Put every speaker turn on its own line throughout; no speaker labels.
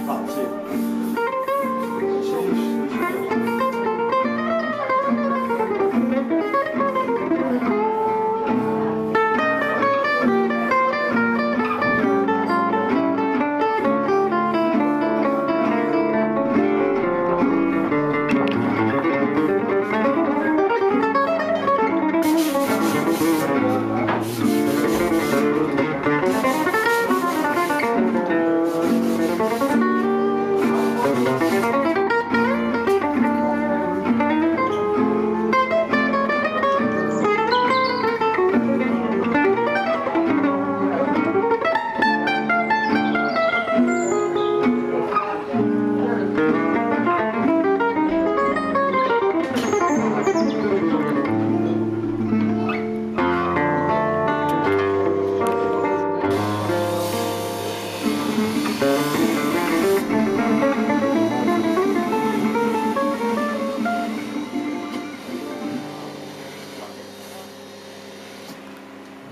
Ah, sì.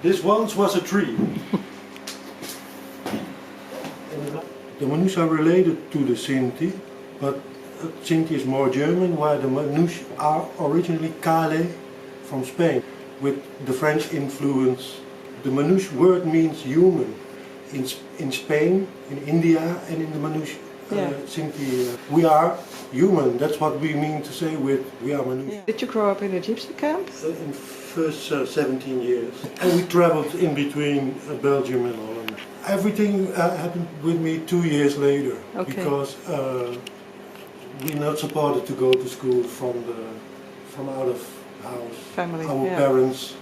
This once was a tree. The Manouche are related to the Sinti, but Sinti is more German, while the Manouche are originally Kale from Spain, with the French influence. The Manouche word means human in Spain, in India, and in the Manouche Sinti. We are human, that's what we mean to say with we are Manouche.
Yeah. Did you grow up in a gypsy camp?
In first 17 years. And we traveled in between Belgium and Holland. Everything happened with me 2 years later, because we're not supported to go to school from out of house.
Family,
Our parents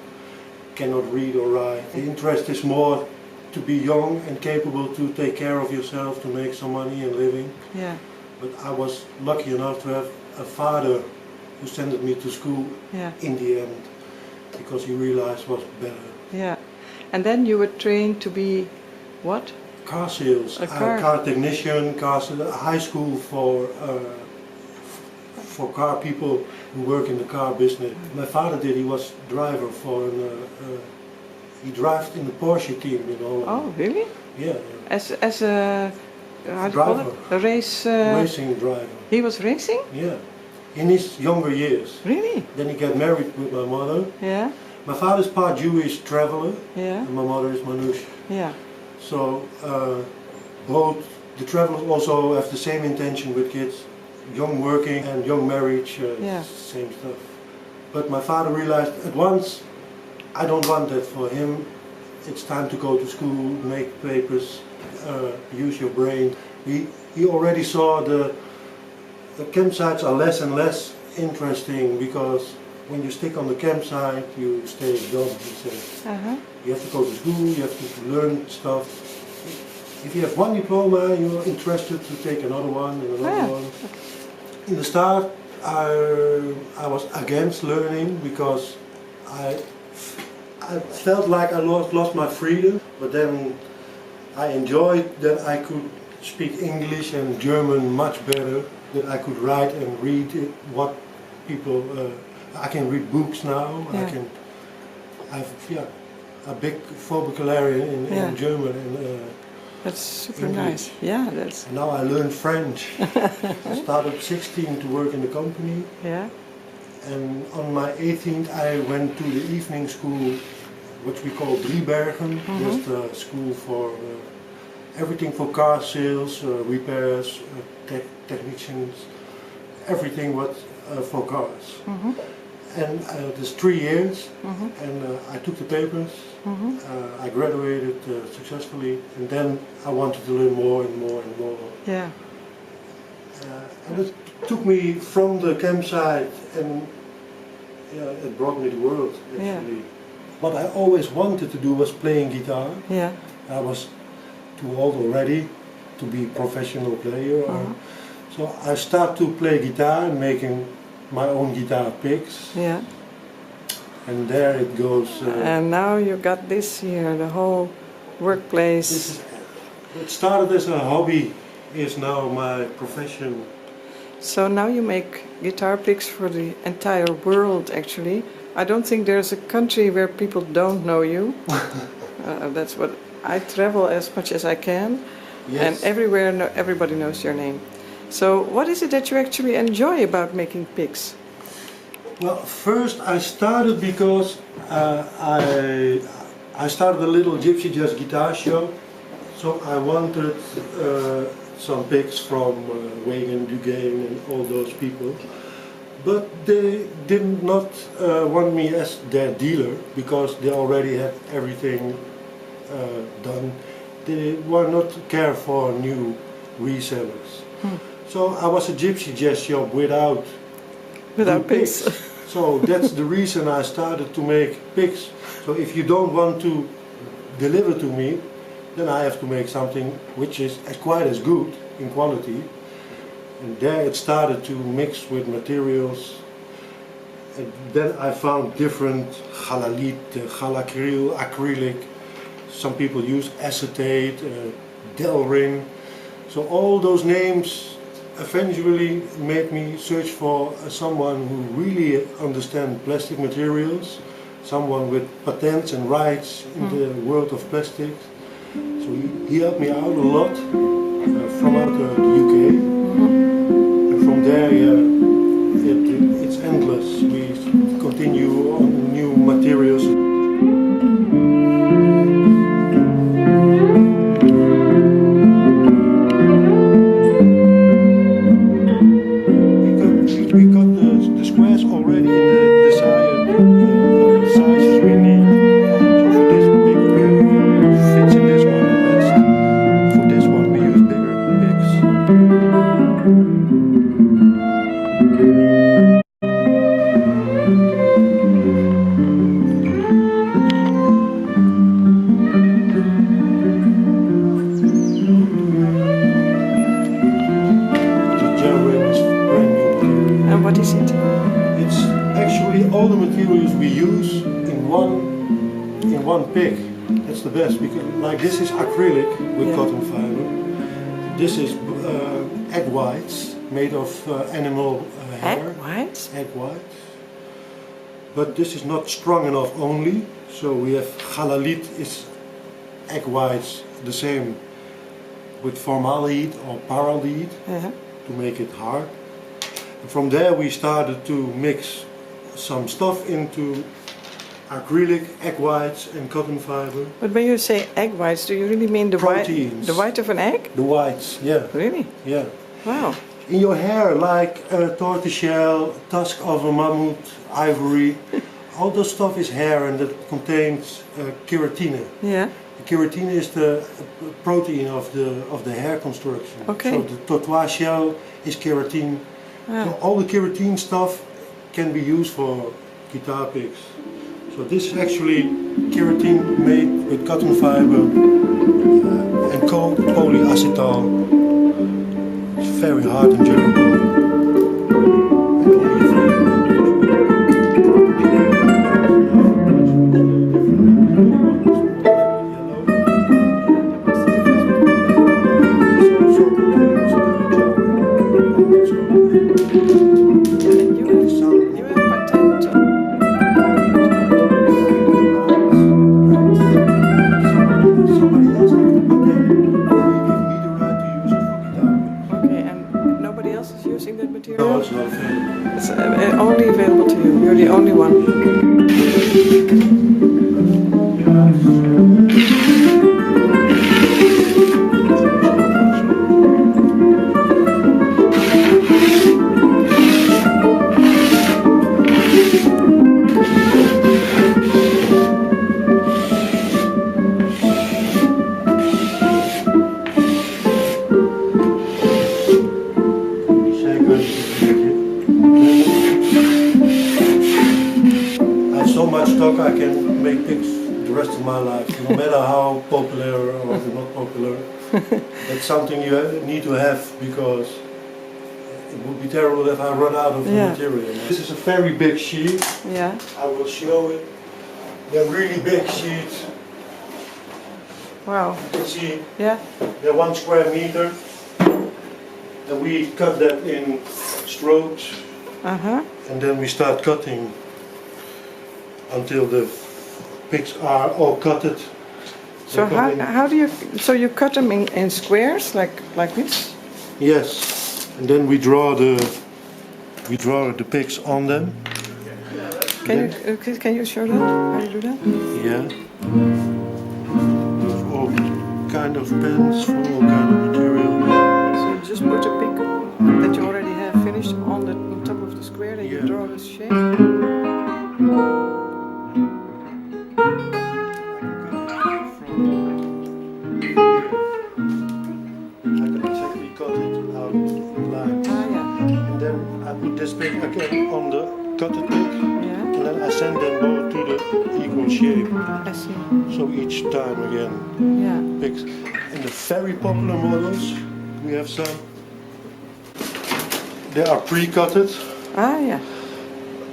cannot read or write. The interest is more to be young and capable to take care of yourself, to make some money and living.
Yeah.
But I was lucky enough to have a father who sent me to school in the end, because he realized was better.
Yeah. And then you were trained to be what?
Car sales, car technician, high school for car people who work in the car business. My father did, he was driver for he drove in the Porsche team in Holland.
Oh, really?
Yeah.
As a how do you call it? A race.
Racing driver.
He was racing?
Yeah. In his younger years.
Really?
Then he got married with my mother.
Yeah.
My father's part Jewish traveler.
Yeah.
And my mother is Manouche.
Yeah.
So both the travelers also have the same intention with kids, young working and young marriage, same stuff. But my father realized at once, I don't want that for him. It's time to go to school, make papers, use your brain. He already saw the campsites are less and less interesting, because when you stick on the campsite, you stay dumb, he says. You have to go to school, you have to learn stuff. If you have one diploma, you're interested to take another one and another one. In the start, I was against learning, because I felt like I lost my freedom, but then I enjoyed that I could speak English and German much better, that I could write and read what people, I can read books now, I have a big vocabulary in German. And,
that's super
English.
nice. Yeah, that's.
And now I learn French. I started at 16 to work in the company.
Yeah.
And on my 18th I went to the evening school, which we call Driebergen, just a school for everything for car sales, repairs, technicians, everything what for cars. And there's 3 years, and I took the papers, I graduated successfully, and then I wanted to learn more and more and more.
Yeah.
And it took me from the campsite, and it brought me the world actually. What I always wanted to do was playing guitar.
Yeah.
I was too old already to be a professional player. So I started to play guitar, making my own guitar picks.
Yeah.
And there it goes.
And now you got this here, the whole workplace.
It started as a hobby, is now my profession.
So now you make guitar picks for the entire world, actually. I don't think there's a country where people don't know you. That's what I travel as much as I can.
Yes.
And everywhere, everybody knows your name. So what is it that you actually enjoy about making pigs?
Well, first I started because I started a little Gypsy Jazz guitar show. So I wanted some pigs from Wagen, Dugain and all those people. But they did not want me as their dealer because they already had everything done. They were not care for new resellers. So I was a Gypsy Jazz shop without
pigs.
So that's the reason I started to make pigs. So if you don't want to deliver to me, then I have to make something which is quite as good in quality. And there it started to mix with materials. And then I found different halalite, halacryl, acrylic. Some people use acetate, Delrin. So all those names eventually made me search for someone who really understands plastic materials, someone with patents and rights in the world of plastics. So he helped me out a lot from out the UK. And from there, it's endless. We continue on new materials. We got the squares already in the desired sizes we need. So for this big pig, fits in this one the best. For this one we use bigger pigs. The German is brand new material.
And what is it?
It's actually all the materials we use in one pig. That's the best because like this is acrylic with cotton fiber. This is egg whites made of animal hair.
Egg whites?
Egg whites. But this is not strong enough only. So we have halalit is egg whites the same with formaldehyde or paraldehyde to make it hard. And from there we started to mix some stuff into acrylic, egg whites and cotton fiber.
But when you say egg whites, do you really mean the
Proteins.
the white of an egg?
The whites, yeah.
Really?
Yeah.
Wow.
In your hair, like a tortoiseshell, tusk of a mammoth, ivory, all those stuff is hair and that contains keratin.
Yeah.
The keratin is the protein of the hair construction.
Okay.
So the tortoiseshell is keratin. So all the keratin stuff can be used for guitar picks. So this is actually keratin made with cotton fiber and polyacetal. It's very hard and durable. And only No, it's not available.
It's only available to you. You're the only one.
I can make picks the rest of my life, no matter how popular or not popular. That's something you need to have because it would be terrible if I run out of material. This is a very big sheet.
Yeah.
I will show it. They're really big sheets.
Wow.
You can see
they're
1 square meter. And we cut that in strokes. And then we start cutting until the picks are all cutted
So how do you, so you cut them in squares like this?
Yes, and then we draw the pics on them.
Can you show that? How you do that?
Yeah. There's all kind of pens for all kind of material.
So you just put a pic that you already have finished on top of the square, and you draw the shape.
This pick again on the cutted pick,
yeah.
and then I send them both to the equal shape.
I see.
So each time again, picks. And the very popular models, we have some. They are pre-cutted.
Yeah.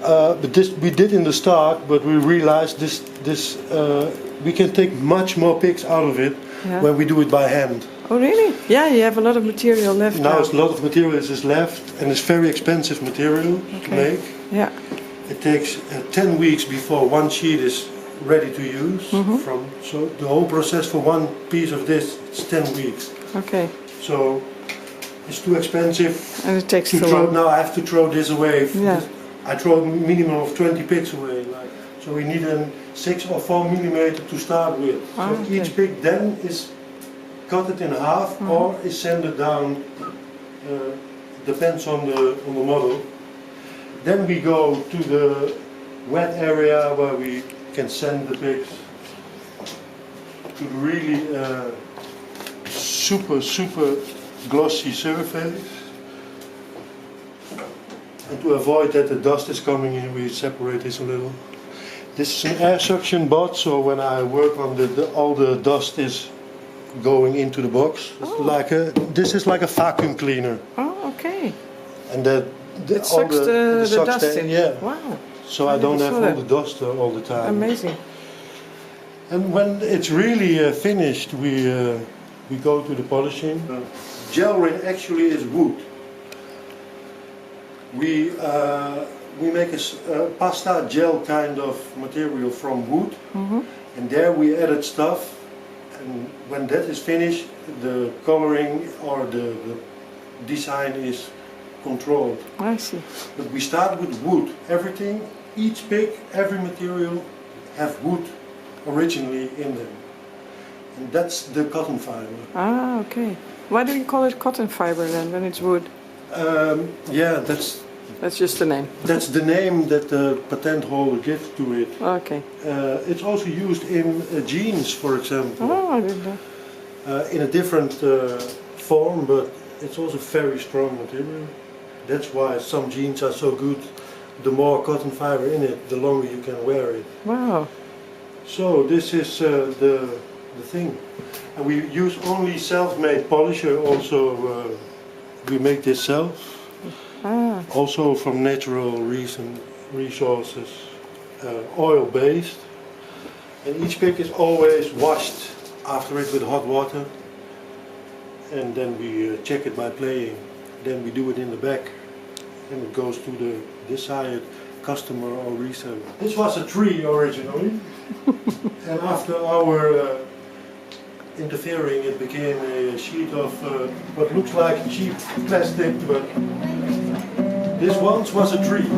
But this we did in the start, but we realized this we can take much more picks out of it when we do it by hand.
Oh really? Yeah, you have a lot of material left.
Now a lot of material is left, and it's very expensive material to make.
Yeah.
It takes 10 weeks before one sheet is ready to use. So the whole process for one piece of this is 10 weeks.
Okay.
So it's too expensive.
And it takes
to
too
throw.
long.
Now I have to throw this away.
Yeah.
I throw a minimum of 20 picks away. So we need a 6 or 4 millimeter to start with. So each pick then is cut it in half or is sanded down, depends on the model. Then we go to the wet area where we can send the picks to the really super glossy surface. And to avoid that the dust is coming in, we separate this a little. This is an air suction bot, so when I work on all the dust is going into the box. This is like a vacuum cleaner.
Oh, okay.
And
it sucks the dust in.
Yeah.
Wow.
So I don't have all the dust all the time.
Amazing.
And when it's really finished, we go to the polishing. Gel ring actually is wood. We make a pasta gel kind of material from wood, and there we added stuff. And when that is finished, the coloring or the design is controlled.
I see.
But we start with wood. Everything, each pick, every material have wood originally in them. And that's the cotton fiber.
Ah, okay. Why do you call it cotton fiber then, when it's wood?
Yeah,
that's just the name.
That's the name that the patent holder gives to it.
Okay.
It's also used in jeans, for example.
Oh, I didn't know.
In a different form, but it's also very strong material. That's why some jeans are so good. The more cotton fiber in it, the longer you can wear it.
Wow.
So this is the thing. And we use only self-made polisher. Also, we make this self. Also from natural resources, oil-based. And each pick is always washed after it with hot water. And then we check it by playing. Then we do it in the back, and it goes to the desired customer or reseller. This was a tree originally, and after our interfering, it became a sheet of what looks like cheap plastic, but this once was a tree.